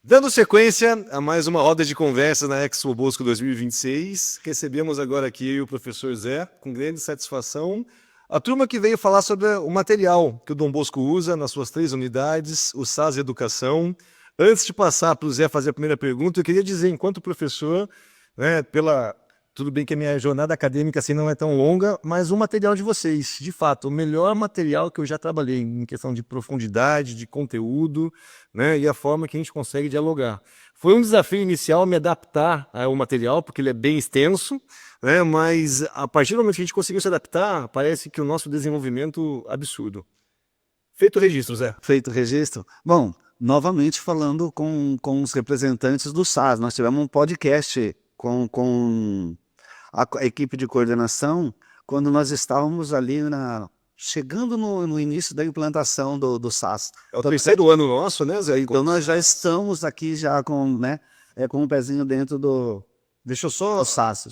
Dando sequência a mais uma roda de conversa na Expo Bosco 2026, recebemos agora aqui o professor Zé, com grande satisfação, a turma que veio falar sobre o material que o Dom Bosco usa nas suas 3 unidades, o SAS Educação. Antes de passar para o Zé fazer a primeira pergunta, eu queria dizer, enquanto professor, né, tudo bem que a minha jornada acadêmica assim não é tão longa, mas o material de vocês, de fato, o melhor material que eu já trabalhei em questão de profundidade, de conteúdo, né, e a forma que a gente consegue dialogar. Foi um desafio inicial me adaptar ao material, porque ele é bem extenso, né, mas a partir do momento que a gente conseguiu se adaptar, parece que o nosso desenvolvimento absurdo. Feito o registro, Zé. Feito o registro. Bom, novamente falando com os representantes do SAS, nós tivemos um podcast com a equipe de coordenação quando nós estávamos ali chegando no início da implantação do SAS. É o terceiro ano nosso, né, Zé? Então nós já estamos aqui já com um pezinho dentro do Deixa eu só SAS.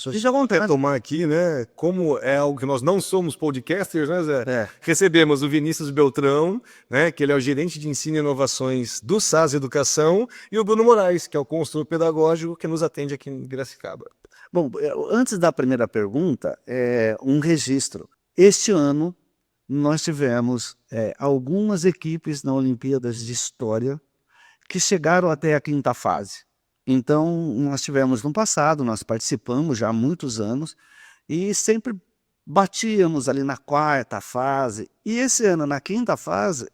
tomar aqui, né? Como é algo que nós não somos podcasters, né, Zé? É. Recebemos o Vinícius Beltrão, né? Que ele é o gerente de ensino e inovações do SAS Educação, e o Bruno Moraes, que é o consultor pedagógico que nos atende aqui em Piracicaba. Bom, antes da primeira pergunta, um registro. Este ano, nós tivemos algumas equipes na Olimpíadas de História que chegaram até a 5ª fase. Então, nós tivemos no passado, nós participamos já há muitos anos, e sempre batíamos ali na 4ª fase. E esse ano, na 5ª fase,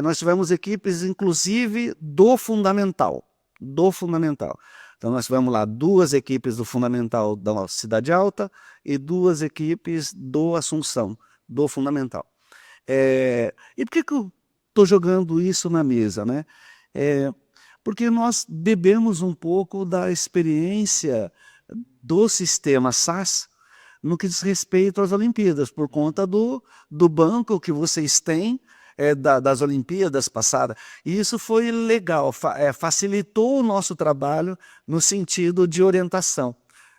nós tivemos equipes, inclusive, do Fundamental. Então, nós tivemos lá 2 equipes do Fundamental da Cidade Alta e 2 equipes do Assunção, do Fundamental. E por que eu estou jogando isso na mesa, né? Porque nós bebemos um pouco da experiência do sistema SAS no que diz respeito às Olimpíadas, por conta do banco que vocês têm das Olimpíadas passadas. E isso foi legal, facilitou o nosso trabalho no sentido de orientação.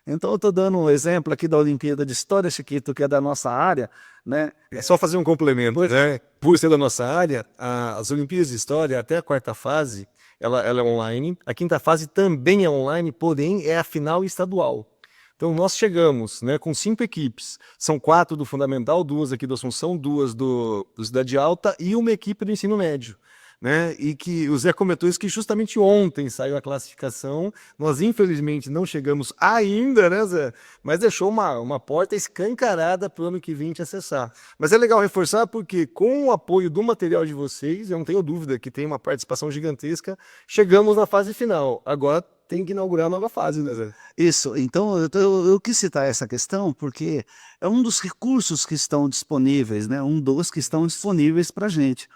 Então, eu estou dando um exemplo aqui da Olimpíada de História, Chiquito, que é da nossa área, né? É só fazer um complemento, né? Por ser da nossa área, as Olimpíadas de História, até a 4ª fase, ela é online. A 5ª fase também é online, porém é a final estadual. Então nós chegamos, né, com 5 equipes. São 4 do Fundamental, 2 aqui do Assunção, 2 do Cidade Alta e uma equipe do ensino médio. Né? E que o Zé comentou isso que justamente ontem saiu a classificação. Nós infelizmente não chegamos ainda, né, Zé? Mas deixou uma porta escancarada para o ano que vem te acessar. Mas é legal reforçar porque com o apoio do material de vocês, eu não tenho dúvida que tem uma participação gigantesca, chegamos na fase final. Agora tem que inaugurar a nova fase, né, Zé? Isso, então eu quis citar essa questão porque é um dos recursos que estão disponíveis, né? Um dos que estão disponíveis para a gente.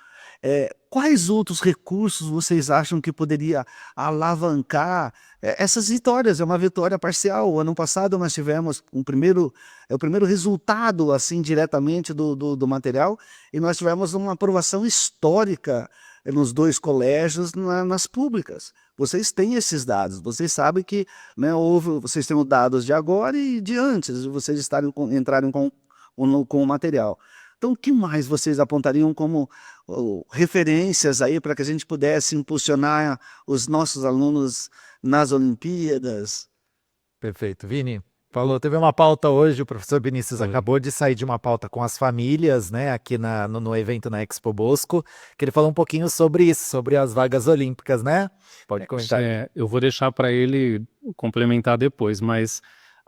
Quais outros recursos vocês acham que poderia alavancar essas vitórias? É uma vitória parcial. O ano passado nós tivemos o primeiro resultado assim diretamente do material, e nós tivemos uma aprovação histórica nos 2 colégios nas públicas. Vocês têm esses dados, vocês sabem que, né, vocês têm os dados de agora e de antes de vocês entrarem com o material. Então, o que mais vocês apontariam como referências aí para que a gente pudesse impulsionar os nossos alunos nas Olimpíadas? Perfeito. Vini, falou, teve uma pauta hoje, o professor Vinícius acabou de sair de uma pauta com as famílias, né, aqui no evento na Expo Bosco, que ele falou um pouquinho sobre isso, sobre as vagas olímpicas, né? Pode comentar. Eu vou deixar para ele complementar depois, mas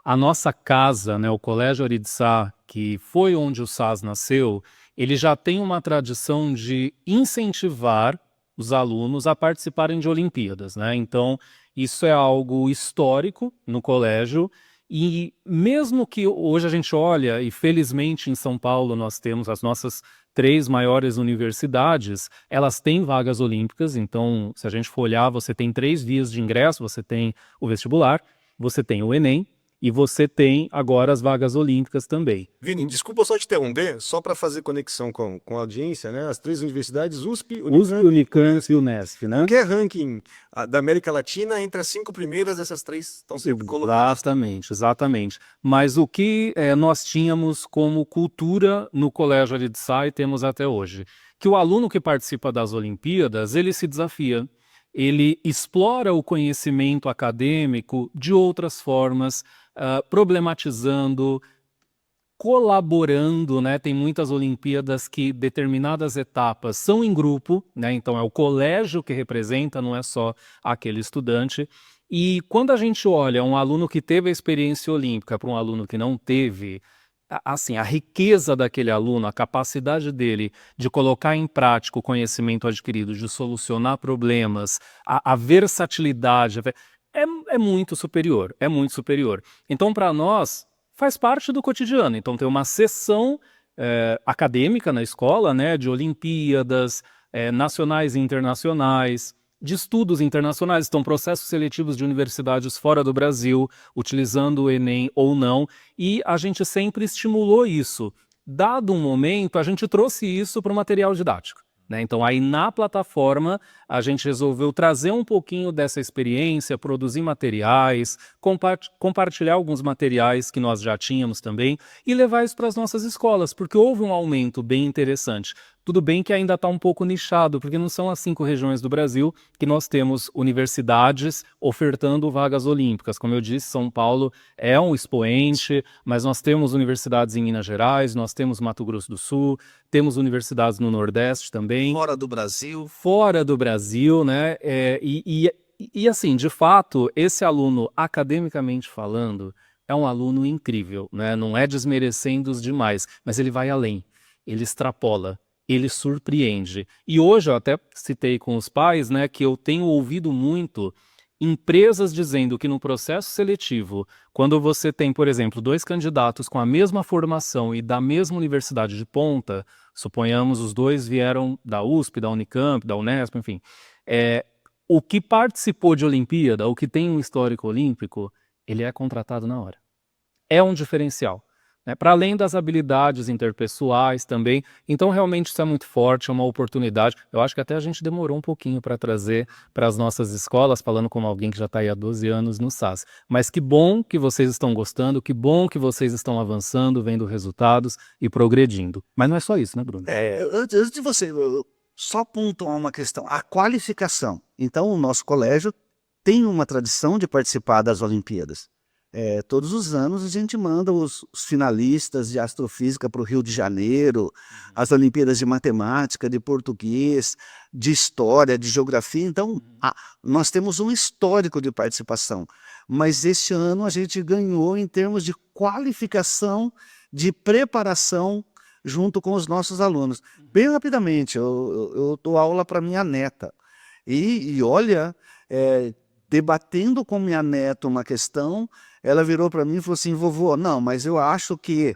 a nossa casa, né, o Colégio Aritzá, que foi onde o SAS nasceu, ele já tem uma tradição de incentivar os alunos a participarem de Olimpíadas, né? Então, isso é algo histórico no colégio, e mesmo que hoje a gente olha, e felizmente em São Paulo nós temos as nossas 3 maiores universidades, elas têm vagas olímpicas. Então, se a gente for olhar, você tem 3 vias de ingresso, você tem o vestibular, você tem o Enem, e você tem agora as vagas olímpicas também. Vini, desculpa só te interromper, só para fazer conexão com a audiência, né? As 3 universidades, USP, Unicamp e Unesp, né? que é ranking da América Latina, entre as 5 primeiras dessas 3 estão sendo colocadas. Exatamente. Mas o que nós tínhamos como cultura no Colégio Aritzá e temos até hoje? Que o aluno que participa das Olimpíadas, ele se desafia. ele explora o conhecimento acadêmico de outras formas, problematizando, colaborando, né? Tem muitas Olimpíadas que determinadas etapas são em grupo, né? Então é o colégio que representa, não é só aquele estudante. E quando a gente olha um aluno que teve a experiência olímpica para um aluno que não teve, assim, a riqueza daquele aluno, a capacidade dele de colocar em prática o conhecimento adquirido, de solucionar problemas, a versatilidade, é muito superior, é muito superior. Então, para nós, faz parte do cotidiano. Então, tem uma sessão acadêmica na escola, né, de Olimpíadas, nacionais e internacionais, de estudos internacionais, então processos seletivos de universidades fora do Brasil, utilizando o Enem ou não, e a gente sempre estimulou isso. Dado um momento, a gente trouxe isso para o material didático, né? Então aí na plataforma a gente resolveu trazer um pouquinho dessa experiência, produzir materiais, compartilhar alguns materiais que nós já tínhamos também e levar isso para as nossas escolas, porque houve um aumento bem interessante. Tudo bem que ainda está um pouco nichado, porque não são as 5 regiões do Brasil que nós temos universidades ofertando vagas olímpicas. Como eu disse, São Paulo é um expoente, mas nós temos universidades em Minas Gerais, nós temos Mato Grosso do Sul, temos universidades no Nordeste também. Fora do Brasil. Fora do Brasil, né? E assim, de fato, esse aluno, academicamente falando, é um aluno incrível, né? Não é desmerecendo os demais, mas ele vai além, ele extrapola. Ele surpreende. E hoje eu até citei com os pais, né, que eu tenho ouvido muito empresas dizendo que no processo seletivo, quando você tem, por exemplo, 2 candidatos com a mesma formação e da mesma universidade de ponta, suponhamos os 2 vieram da USP, da Unicamp, da Unesp, enfim, o que participou de Olimpíada, o que tem um histórico olímpico, ele é contratado na hora. É um diferencial. Para além das habilidades interpessoais também. Então, realmente, isso é muito forte, é uma oportunidade. Eu acho que até a gente demorou um pouquinho para trazer para as nossas escolas, falando como alguém que já está aí há 12 anos no SAS. Mas que bom que vocês estão gostando, que bom que vocês estão avançando, vendo resultados e progredindo. Mas não é só isso, né, Bruno? Antes de você, eu só pontuar uma questão, a qualificação. Então, o nosso colégio tem uma tradição de participar das Olimpíadas. Todos os anos a gente manda os finalistas de astrofísica para o Rio de Janeiro, as Olimpíadas de Matemática, de Português, de História, de Geografia. Então, nós temos um histórico de participação. Mas este ano a gente ganhou em termos de qualificação, de preparação junto com os nossos alunos. Bem rapidamente, eu dou aula para minha neta. E olha, debatendo com minha neta uma questão, ela virou para mim e falou assim: vovô, não, mas eu acho que,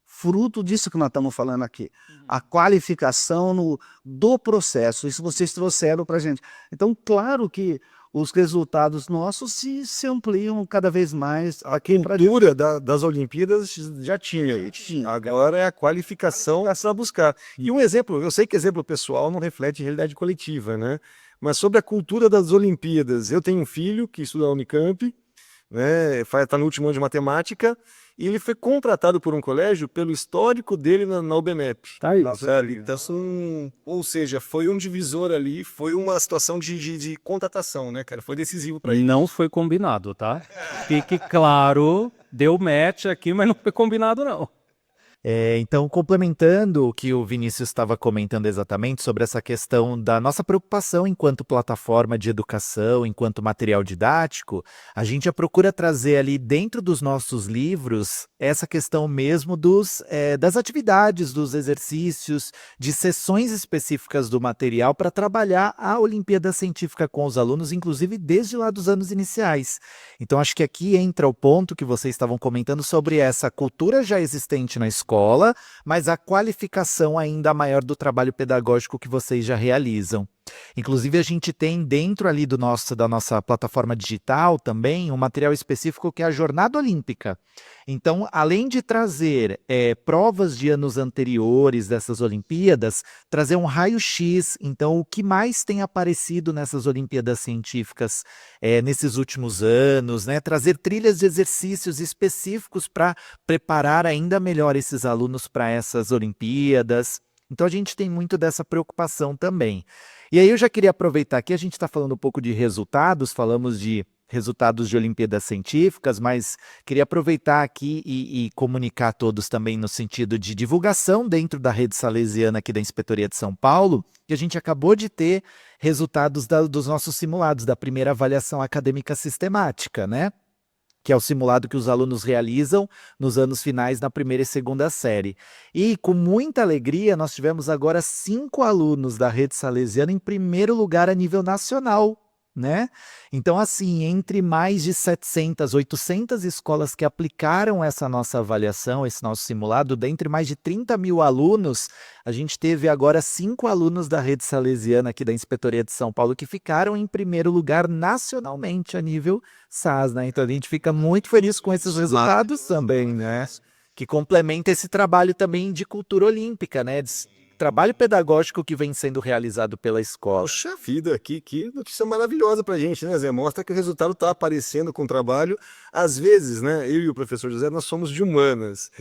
fruto disso que nós estamos falando aqui, a qualificação do processo, isso vocês trouxeram para a gente. Então, claro que os resultados nossos se ampliam cada vez mais. A cultura das Olimpíadas já tinha. Agora é a qualificação a buscar. E um exemplo, eu sei que exemplo pessoal não reflete realidade coletiva, né? Mas sobre a cultura das Olimpíadas, eu tenho um filho que estuda na Unicamp, né, está no último ano de matemática, e ele foi contratado por um colégio pelo histórico dele na UBMEP. Tá aí. Então, ou seja, foi um divisor ali, foi uma situação de contratação, né, cara? Foi decisivo para ele. Não foi combinado, tá? Fique claro, deu match aqui, mas não foi combinado, não. Então, complementando o que o Vinícius estava comentando exatamente sobre essa questão da nossa preocupação enquanto plataforma de educação, enquanto material didático, a gente já procura trazer ali dentro dos nossos livros essa questão mesmo das atividades, dos exercícios, de sessões específicas do material para trabalhar a Olimpíada Científica com os alunos, inclusive desde lá dos anos iniciais. Então, acho que aqui entra o ponto que vocês estavam comentando sobre essa cultura já existente na escola, mas a qualificação ainda maior do trabalho pedagógico que vocês já realizam. Inclusive, a gente tem dentro ali da nossa plataforma digital também um material específico que é a Jornada Olímpica. Então, além de trazer provas de anos anteriores dessas Olimpíadas, trazer um raio-x, então o que mais tem aparecido nessas Olimpíadas Científicas nesses últimos anos, né? Trazer trilhas de exercícios específicos para preparar ainda melhor esses alunos para essas Olimpíadas. Então a gente tem muito dessa preocupação também. E aí eu já queria aproveitar aqui, a gente está falando um pouco de resultados, falamos de resultados de Olimpíadas Científicas, mas queria aproveitar aqui e comunicar a todos também no sentido de divulgação dentro da rede salesiana aqui da Inspetoria de São Paulo, que a gente acabou de ter resultados dos nossos simulados, da primeira avaliação acadêmica sistemática, né? Que é o simulado que os alunos realizam nos anos finais na primeira e segunda série. E, com muita alegria, nós tivemos agora 5 alunos da rede salesiana em primeiro lugar a nível nacional, né? Então, assim, entre mais de 700, 800 escolas que aplicaram essa nossa avaliação, esse nosso simulado, dentre mais de 30 mil alunos, a gente teve agora 5 alunos da rede salesiana aqui da Inspetoria de São Paulo que ficaram em primeiro lugar nacionalmente a nível SAS, né? Então a gente fica muito feliz com esses resultados também, né? Que complementa esse trabalho também de cultura olímpica, né? Trabalho pedagógico que vem sendo realizado pela escola. Poxa vida, que notícia maravilhosa pra gente, né, Zé? Mostra que o resultado tá aparecendo com o trabalho. Às vezes, né, eu e o professor José, nós somos de humanas.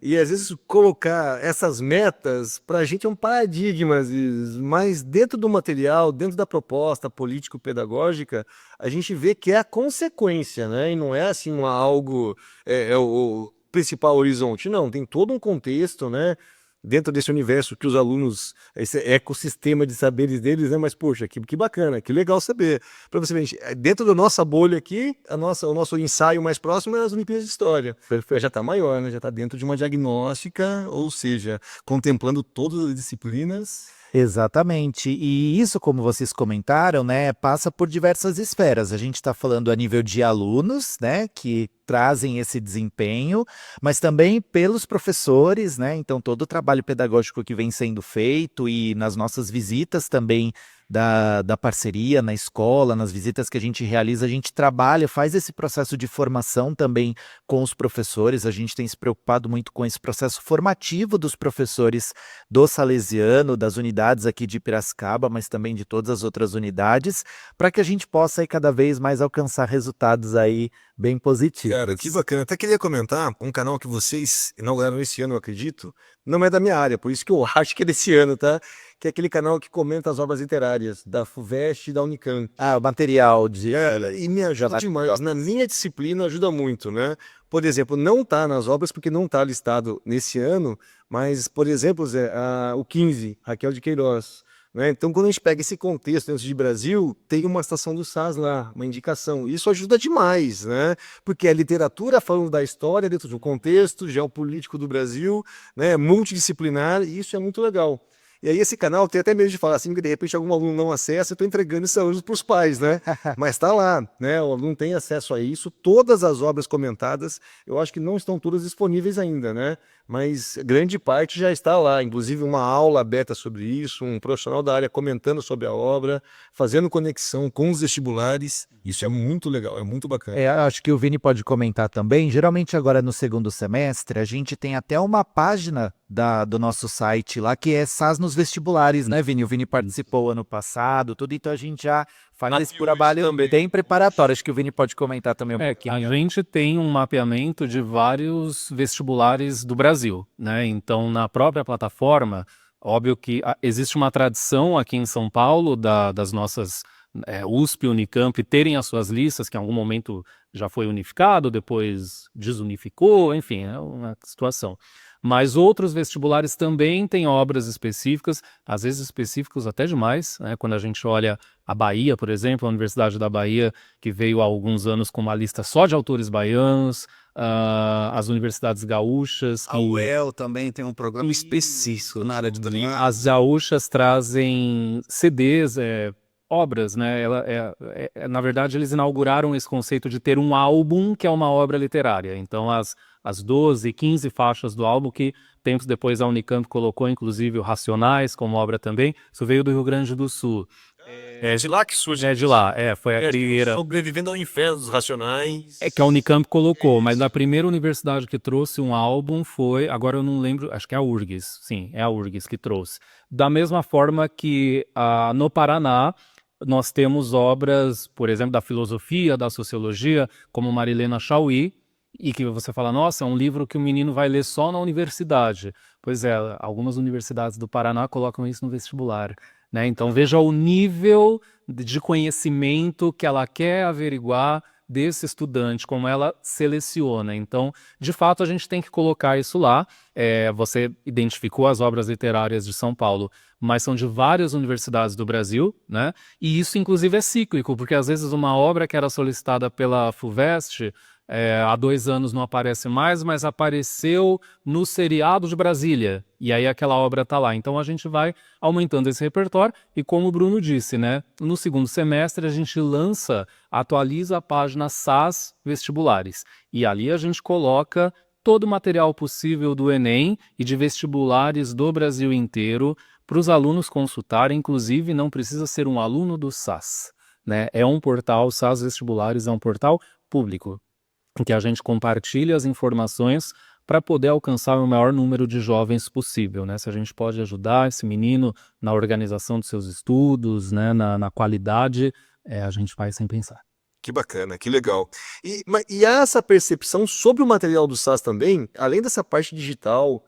E às vezes colocar essas metas pra gente é um paradigma, às vezes. Mas dentro do material, dentro da proposta político-pedagógica, a gente vê que é a consequência, né? E não é assim algo, é o principal horizonte. Não, tem todo um contexto, né? Dentro desse universo que os alunos, esse ecossistema de saberes deles, né? Mas, poxa, que bacana, que legal saber. Para você ver, dentro da nossa bolha aqui, o nosso ensaio mais próximo é as Olimpíadas de História. Já está maior, né? Já está dentro de uma diagnóstica, ou seja, contemplando todas as disciplinas. Exatamente. E isso, como vocês comentaram, né, passa por diversas esferas. A gente está falando a nível de alunos, né, que trazem esse desempenho, mas também pelos professores, né? Então todo o trabalho pedagógico que vem sendo feito e nas nossas visitas também da parceria na escola, nas visitas que a gente realiza, a gente trabalha, faz esse processo de formação também com os professores. A gente tem se preocupado muito com esse processo formativo dos professores do Salesiano, das unidades aqui de Piracicaba, mas também de todas as outras unidades, para que a gente possa aí cada vez mais alcançar resultados aí bem positivos. Cara, que bacana. Até queria comentar um canal que vocês inauguraram esse ano, eu acredito. Não é da minha área, por isso que eu acho que é desse ano, tá? Que é aquele canal que comenta as obras literárias da FUVEST e da Unicamp. O material de... E me ajuda demais. Na minha disciplina ajuda muito, né? Por exemplo, não tá nas obras porque não tá listado nesse ano, mas, por exemplo, Zé, o 15, Raquel de Queiroz. Né? Então, quando a gente pega esse contexto dentro de Brasil, tem uma estação do SAS lá, uma indicação. Isso ajuda demais, né? Porque a literatura falando da história dentro do contexto geopolítico do Brasil, né? Multidisciplinar, e isso é muito legal. E aí esse canal tem até medo de falar assim, que de repente algum aluno não acessa, eu estou entregando esses alunos para os pais, né? Mas está lá, né? O aluno tem acesso a isso, todas as obras comentadas, eu acho que não estão todas disponíveis ainda, né? Mas grande parte já está lá, inclusive uma aula aberta sobre isso, um profissional da área comentando sobre a obra, fazendo conexão com os vestibulares, isso é muito legal, é muito bacana. Acho que o Vini pode comentar também. Geralmente agora no segundo semestre a gente tem até uma página do nosso site lá que é SAS nos vestibulares, né, Vini? O Vini participou ano passado, tudo, então a gente já faz esse trabalho bem preparatório. Acho que o Vini pode comentar também um pouquinho. A gente tem um mapeamento de vários vestibulares do Brasil, né? Então, na própria plataforma, óbvio que existe uma tradição aqui em São Paulo das nossas USP e Unicamp terem as suas listas, que em algum momento já foi unificado, depois desunificou, enfim, é uma situação. Mas outros vestibulares também têm obras específicas, às vezes específicos até demais, né? Quando a gente olha a Bahia, por exemplo, a Universidade da Bahia, que veio há alguns anos com uma lista só de autores baianos, as universidades gaúchas. A UEL também tem um programa específico na área de linguagem. As gaúchas trazem CDs, obras, né? Na verdade, eles inauguraram esse conceito de ter um álbum que é uma obra literária. Então, as 12, 15 faixas do álbum que tempos depois a Unicamp colocou, inclusive o Racionais como obra também, isso veio do Rio Grande do Sul. É de lá que surge. É de lá, foi a primeira. Sobrevivendo ao inferno dos Racionais. É que a Unicamp colocou, mas a primeira universidade que trouxe um álbum foi, agora eu não lembro, acho que é a URGS, sim, é a URGS que trouxe. Da mesma forma que no Paraná, nós temos obras, por exemplo, da filosofia, da sociologia, como Marilena Chauí, e que você fala, nossa, é um livro que o menino vai ler só na universidade. Pois é, algumas universidades do Paraná colocam isso no vestibular, né? Então veja o nível de conhecimento que ela quer averiguar desse estudante, como ela seleciona. Então, de fato, a gente tem que colocar isso lá. Você identificou as obras literárias de São Paulo, mas são de várias universidades do Brasil, né? E isso, inclusive, é cíclico, porque às vezes uma obra que era solicitada pela FUVEST há 2 anos não aparece mais, mas apareceu no seriado de Brasília, e aí aquela obra está lá. Então a gente vai aumentando esse repertório, e como o Bruno disse, né, no segundo semestre a gente atualiza a página SAS Vestibulares, e ali a gente coloca todo o material possível do Enem e de vestibulares do Brasil inteiro para os alunos consultarem, inclusive não precisa ser um aluno do SAS, né? É um portal, SAS Vestibulares é um portal público, em que a gente compartilha as informações para poder alcançar o maior número de jovens possível, né? Se a gente pode ajudar esse menino na organização dos seus estudos, né? Na qualidade, a gente faz sem pensar. Que bacana, que legal. E há essa percepção sobre o material do SAS também, além dessa parte digital,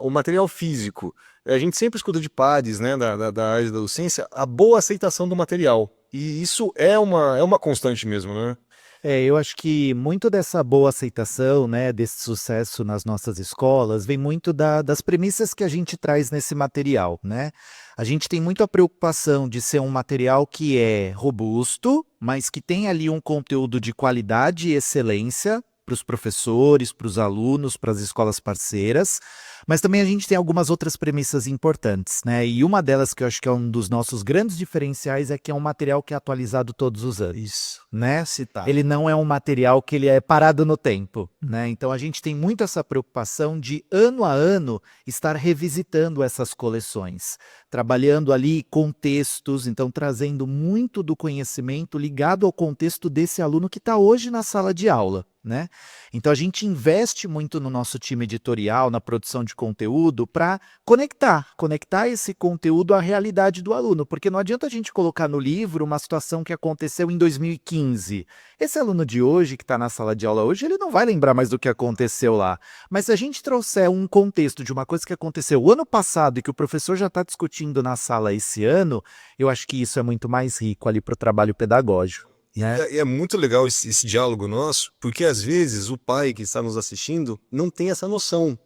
o material físico. A gente sempre escuta de pares, né, da área da docência, a boa aceitação do material. E isso é uma constante mesmo, né? Eu acho que muito dessa boa aceitação, né, desse sucesso nas nossas escolas, vem muito das premissas que a gente traz nesse material, né? A gente tem muito a preocupação de ser um material que é robusto, mas que tem ali um conteúdo de qualidade e excelência para os professores, para os alunos, para as escolas parceiras, mas também a gente tem algumas outras premissas importantes, né? E uma delas que eu acho que é um dos nossos grandes diferenciais é que é um material que é atualizado todos os anos. Isso. Né? Citar. Ele não é um material que ele é parado no tempo, né? Então a gente tem muito essa preocupação de ano a ano estar revisitando essas coleções, trabalhando ali contextos, então trazendo muito do conhecimento ligado ao contexto desse aluno que está hoje na sala de aula, né? Então a gente investe muito no nosso time editorial, na produção de conteúdo, para conectar esse conteúdo à realidade do aluno, porque não adianta a gente colocar no livro uma situação que aconteceu em 2015. Esse aluno de hoje, que está na sala de aula hoje, ele não vai lembrar mais do que aconteceu lá. Mas se a gente trouxer um contexto de uma coisa que aconteceu o ano passado e que o professor já está discutindo na sala esse ano, eu acho que isso é muito mais rico ali para o trabalho pedagógico. É muito legal esse diálogo nosso, porque às vezes o pai que está nos assistindo não tem essa noção,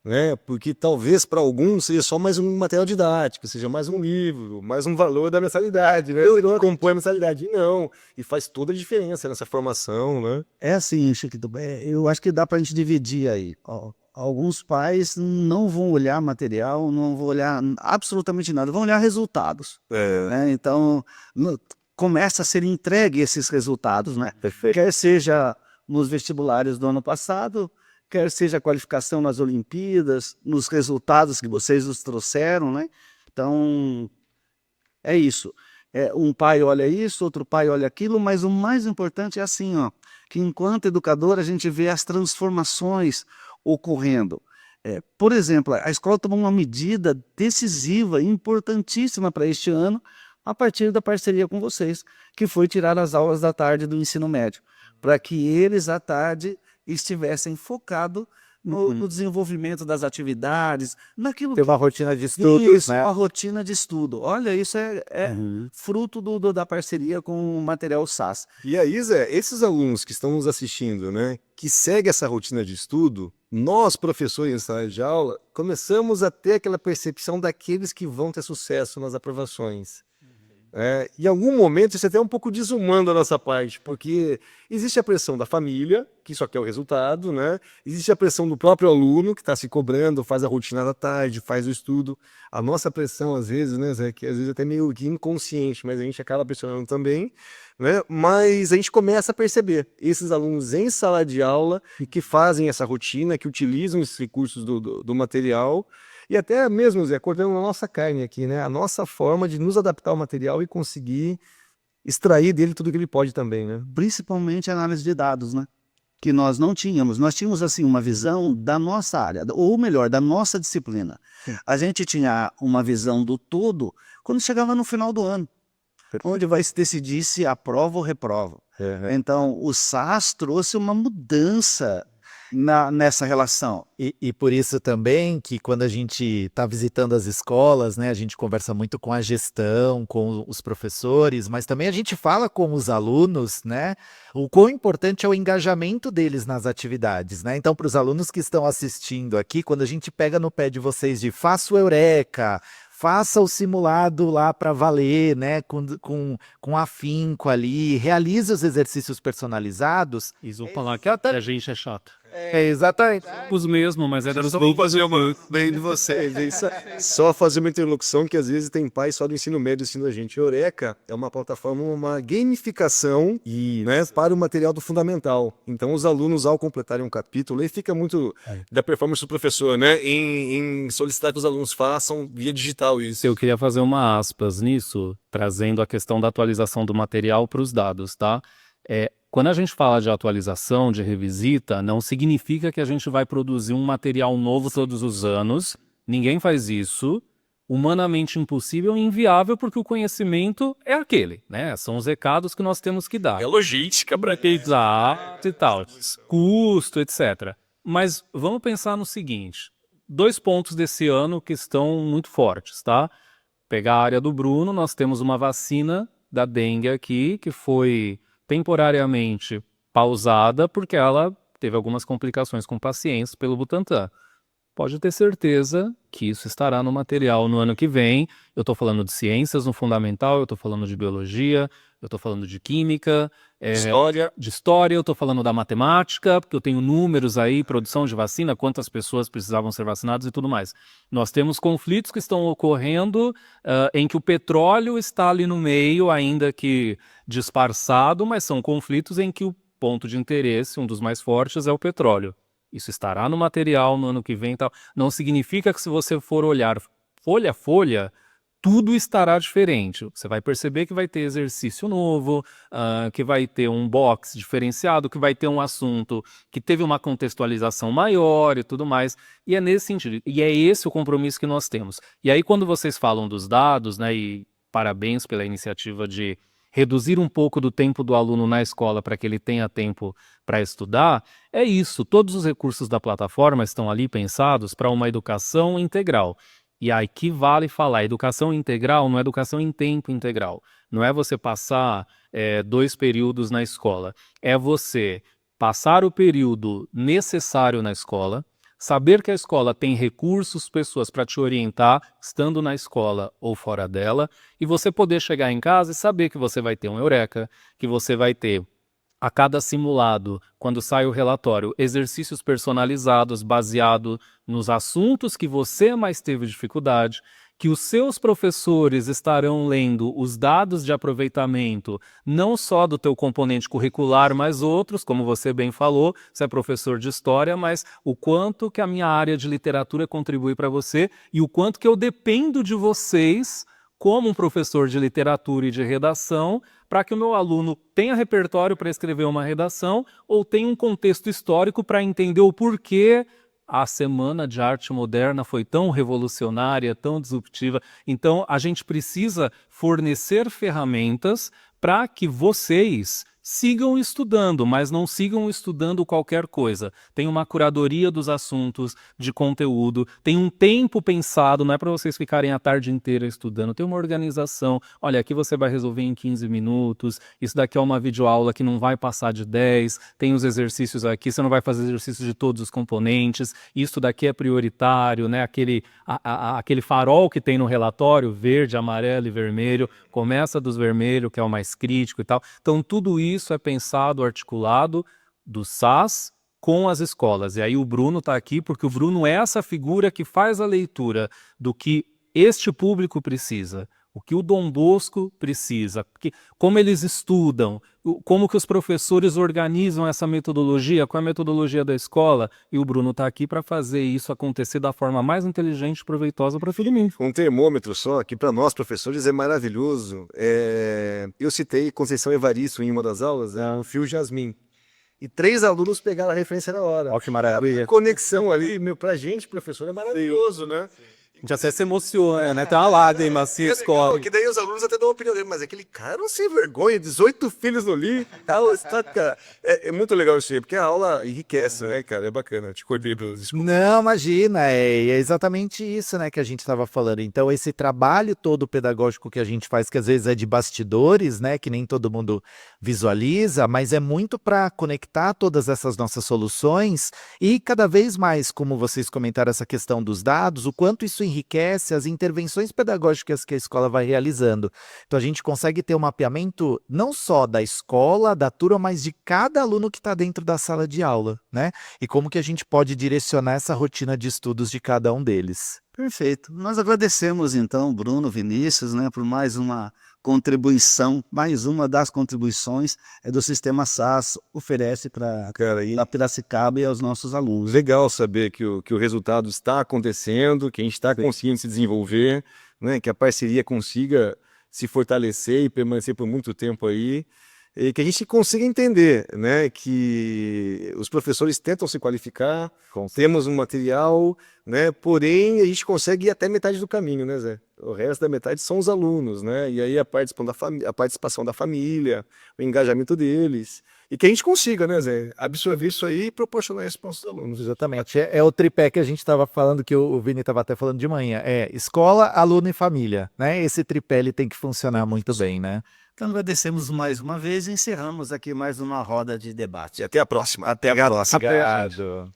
né? Porque talvez para alguns seja só mais um material didático, seja mais um livro, mais um valor da mensalidade, né? Compõe a mensalidade. E não, e faz toda a diferença nessa formação, né? É assim, Chiquito, eu acho que dá para a gente dividir aí. Ó, alguns pais não vão olhar material, não vão olhar absolutamente nada, vão olhar resultados. Né? Então, começa a ser entregue esses resultados, né? Perfeito. Quer seja nos vestibulares do ano passado, quer seja a qualificação nas Olimpíadas, nos resultados que vocês nos trouxeram, né? Então, é isso. Um pai olha isso, outro pai olha aquilo, mas o mais importante é assim, ó, que enquanto educador a gente vê as transformações ocorrendo. Por exemplo, a escola tomou uma medida decisiva, importantíssima para este ano, a partir da parceria com vocês, que foi tirar as aulas da tarde do ensino médio, para que eles à tarde estivessem focados no desenvolvimento das atividades, naquilo Ter uma rotina de estudos, isso, né? uma rotina de estudo. Olha, isso é fruto da parceria com o material SAS. E aí, Zé, esses alunos que estão nos assistindo, né, que seguem essa rotina de estudo, nós, professores em sala de aula, começamos a ter aquela percepção daqueles que vão ter sucesso nas aprovações. Em algum momento isso é até um pouco desumano da nossa parte, porque existe a pressão da família, que só quer o resultado, né? Existe a pressão do próprio aluno, que está se cobrando, faz a rotina da tarde, faz o estudo. A nossa pressão, às vezes, né, Zé, que às vezes até meio que inconsciente, mas a gente acaba pressionando também, né? Mas a gente começa a perceber esses alunos em sala de aula que fazem essa rotina, que utilizam esses recursos do material, e até mesmo, Zé, cortando a nossa carne aqui, né? A nossa forma de nos adaptar ao material e conseguir extrair dele tudo que ele pode também, né? Principalmente a análise de dados, né? Que nós não tínhamos. Nós tínhamos, assim, uma visão da nossa área, ou melhor, da nossa disciplina. A gente tinha uma visão do todo quando chegava no final do ano, onde vai se decidir se aprova ou reprova. Então, o SAS trouxe uma mudança nessa relação. E por isso também que quando a gente está visitando as escolas, né, a gente conversa muito com a gestão, com os professores, mas também a gente fala com os alunos, né, o quão importante é o engajamento deles nas atividades, né? Então, para os alunos que estão assistindo aqui, quando a gente pega no pé de vocês de faça o Eureka, faça o simulado lá para valer, né, com afinco ali, realize os exercícios personalizados. Eles vão falar que a gente é chata. Exatamente. Os mesmo, mas é Vamos fazer uma bem de vocês. Só fazer uma interlocução que às vezes tem pais só do ensino médio ensinando a gente. Eureka é uma plataforma, uma gamificação, né, para o material do fundamental. Então os alunos, ao completarem um capítulo, aí fica muito da performance do professor, né, em solicitar que os alunos façam via digital isso. Eu queria fazer uma aspas nisso, trazendo a questão da atualização do material para os dados, tá? Quando a gente fala de atualização, de revisita, não significa que a gente vai produzir um material novo todos os anos. Ninguém faz isso. Humanamente impossível e inviável, porque o conhecimento é aquele, né? São os recados que nós temos que dar. É logística para Exato e tal. Custo, etc. Mas vamos pensar no seguinte. 2 pontos desse ano que estão muito fortes, tá? Pegar a área do Bruno, nós temos uma vacina da dengue aqui, que foi temporariamente pausada porque ela teve algumas complicações com pacientes pelo Butantan. Pode ter certeza que isso estará no material no ano que vem. Eu estou falando de ciências no fundamental, eu estou falando de biologia, eu estou falando de química, de história, eu estou falando da matemática, porque eu tenho números aí, produção de vacina, quantas pessoas precisavam ser vacinadas e tudo mais. Nós temos conflitos que estão ocorrendo em que o petróleo está ali no meio, ainda que disfarçado, mas são conflitos em que o ponto de interesse, um dos mais fortes, é o petróleo. Isso estará no material no ano que vem. Tal. Não significa que se você for olhar folha a folha, tudo estará diferente. Você vai perceber que vai ter exercício novo, que vai ter um box diferenciado, que vai ter um assunto que teve uma contextualização maior e tudo mais. E é nesse sentido. E é esse o compromisso que nós temos. E aí quando vocês falam dos dados, né, e parabéns pela iniciativa de reduzir um pouco do tempo do aluno na escola para que ele tenha tempo para estudar, é isso. Todos os recursos da plataforma estão ali pensados para uma educação integral. E aí que vale falar, educação integral não é educação em tempo integral. Não é você passar 2 períodos na escola. É você passar o período necessário na escola, saber que a escola tem recursos, pessoas para te orientar, estando na escola ou fora dela, e você poder chegar em casa e saber que você vai ter um Eureka, que você vai ter, a cada simulado, quando sai o relatório, exercícios personalizados baseado nos assuntos que você mais teve dificuldade, que os seus professores estarão lendo os dados de aproveitamento, não só do teu componente curricular, mas outros, como você bem falou, você é professor de história, mas o quanto que a minha área de literatura contribui para você e o quanto que eu dependo de vocês, como um professor de literatura e de redação, para que o meu aluno tenha repertório para escrever uma redação ou tenha um contexto histórico para entender o porquê a Semana de Arte Moderna foi tão revolucionária, tão disruptiva. Então, a gente precisa fornecer ferramentas para que vocês sigam estudando, mas não sigam estudando qualquer coisa. Tem uma curadoria dos assuntos, de conteúdo, tem um tempo pensado, não é para vocês ficarem a tarde inteira estudando, tem uma organização. Olha, aqui você vai resolver em 15 minutos, isso daqui é uma videoaula que não vai passar de 10, tem os exercícios aqui, você não vai fazer exercícios de todos os componentes, isso daqui é prioritário, né? Aquele farol que tem no relatório, verde, amarelo e vermelho, começa dos vermelhos, que é o mais crítico e tal. Então, tudo isso é pensado, articulado do SAS com as escolas. E aí o Bruno está aqui porque o Bruno é essa figura que faz a leitura do que este público precisa, o que o Dom Bosco precisa, como eles estudam, como que os professores organizam essa metodologia, qual é a metodologia da escola, e o Bruno está aqui para fazer isso acontecer da forma mais inteligente e proveitosa para todo mundo. Um termômetro só, que para nós professores é maravilhoso. Eu citei Conceição Evaristo em uma das aulas, o Fio Jasmin. E 3 alunos pegaram a referência na hora. Olha que maravilha. A conexão ali, pra gente, professor, é maravilhoso, né? gente até se emociona, né? Tem uma lágrima assim, escola. Que daí os alunos até dão uma opinião dele, mas aquele cara não se vergonha, 18 filhos no li, tal, cara. É muito legal isso aí, porque a aula enriquece, né, cara? É bacana. Te cortei pelos desculpas. Não, imagina, é exatamente isso, né, que a gente estava falando. Então, esse trabalho todo pedagógico que a gente faz, que às vezes é de bastidores, né, que nem todo mundo visualiza, mas é muito para conectar todas essas nossas soluções e cada vez mais, como vocês comentaram essa questão dos dados, o quanto isso enriquece as intervenções pedagógicas que a escola vai realizando. Então, a gente consegue ter um mapeamento não só da escola, da turma, mas de cada aluno que está dentro da sala de aula, né? E como que a gente pode direcionar essa rotina de estudos de cada um deles. Perfeito. Nós agradecemos então, Bruno, Vinícius, né, por mais uma contribuição, mais uma das contribuições do Sistema SAS oferece para Cara, e a Piracicaba e aos nossos alunos. legal saber que o resultado está acontecendo, que a gente está conseguindo se desenvolver, né? Que a parceria consiga se fortalecer e permanecer por muito tempo aí. E que a gente consiga entender, né, que os professores tentam se qualificar, temos um material, né, porém a gente consegue ir até metade do caminho, né, Zé? O resto da metade são os alunos, né, e aí a participação da família, o engajamento deles, e que a gente consiga, né, Zé, absorver isso aí e proporcionar isso para os alunos. Exatamente. É o tripé que a gente estava falando, que o Vini estava até falando de manhã. É escola, aluno e família, né? Esse tripé ele tem que funcionar muito bem, né? Então agradecemos mais uma vez e encerramos aqui mais uma roda de debate. E até a próxima. Até a próxima. Obrigado.